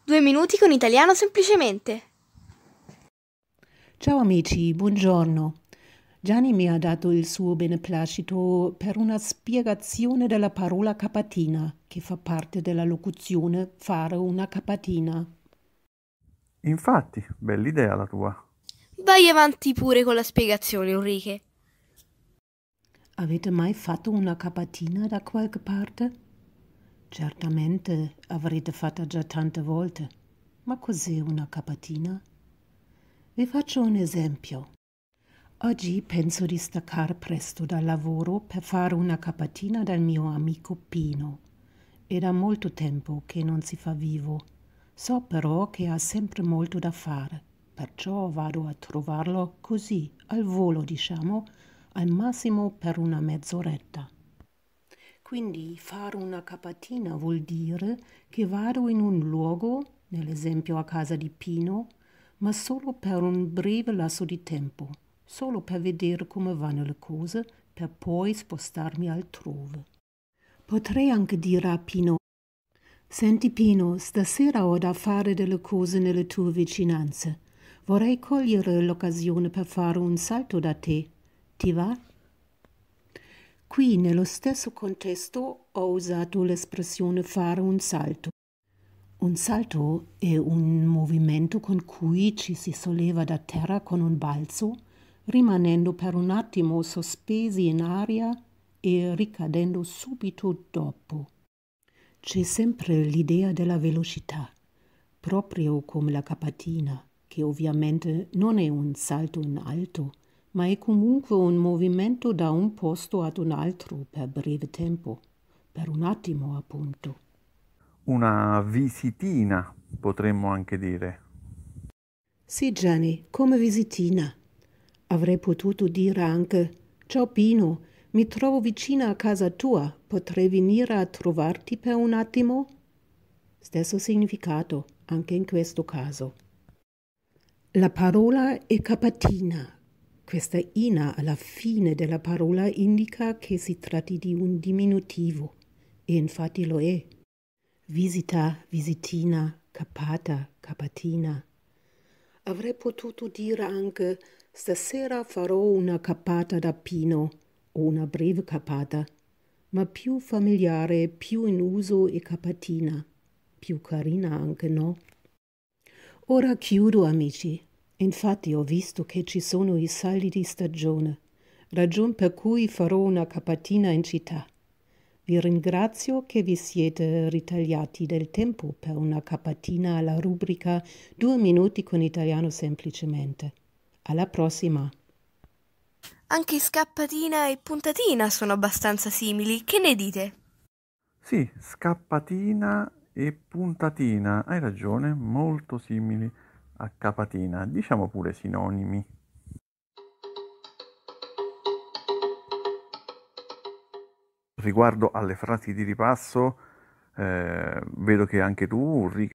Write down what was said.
2 minuti con italiano semplicemente. Ciao amici, buongiorno. Gianni mi ha dato il suo beneplacito per una spiegazione della parola capatina, che fa parte della locuzione fare una capatina. Infatti, bell'idea la tua. Vai avanti pure con la spiegazione, Ulrike. Avete mai fatto una capatina da qualche parte? Certamente avrete fatta già tante volte. Ma cos'è una capatina? Vi faccio un esempio. Oggi penso di staccare presto dal lavoro per fare una capatina dal mio amico Pino. È da molto tempo che non si fa vivo. So però che ha sempre molto da fare, perciò vado a trovarlo così, al volo diciamo, al massimo per una mezz'oretta. Quindi fare una capatina vuol dire che vado in un luogo, nell'esempio a casa di Pino, ma solo per un breve lasso di tempo, solo per vedere come vanno le cose, per poi spostarmi altrove. Potrei anche dire a Pino: senti Pino, stasera ho da fare delle cose nelle tue vicinanze. Vorrei cogliere l'occasione per fare un salto da te. Ti va? Qui, nello stesso contesto, ho usato l'espressione fare un salto. Un salto è un movimento con cui ci si solleva da terra con un balzo, rimanendo per un attimo sospesi in aria e ricadendo subito dopo. C'è sempre l'idea della velocità, proprio come la capatina, che ovviamente non è un salto in alto, ma è comunque un movimento da un posto ad un altro per breve tempo, per un attimo appunto. Una visitina, potremmo anche dire. Sì, Gianni, come visitina. Avrei potuto dire anche: ciao Pino, mi trovo vicina a casa tua, potrei venire a trovarti per un attimo? Stesso significato anche in questo caso. La parola è capatina. Questa ina alla fine della parola indica che si tratti di un diminutivo, e infatti lo è. Visita, visitina, capata, capatina. Avrei potuto dire anche: stasera farò una cappata da Pino o una breve cappata, ma più familiare, più in uso è capatina, più carina anche, no? Ora chiudo, amici. Infatti ho visto che ci sono i saldi di stagione, ragion per cui farò una capatina in città. Vi ringrazio che vi siete ritagliati del tempo per una capatina alla rubrica 2 minuti con italiano semplicemente. Alla prossima! Anche scappatina e puntatina sono abbastanza simili, che ne dite? Sì, scappatina e puntatina, hai ragione, molto simili a capatina, diciamo pure sinonimi. Riguardo alle frasi di ripasso, vedo che anche tu,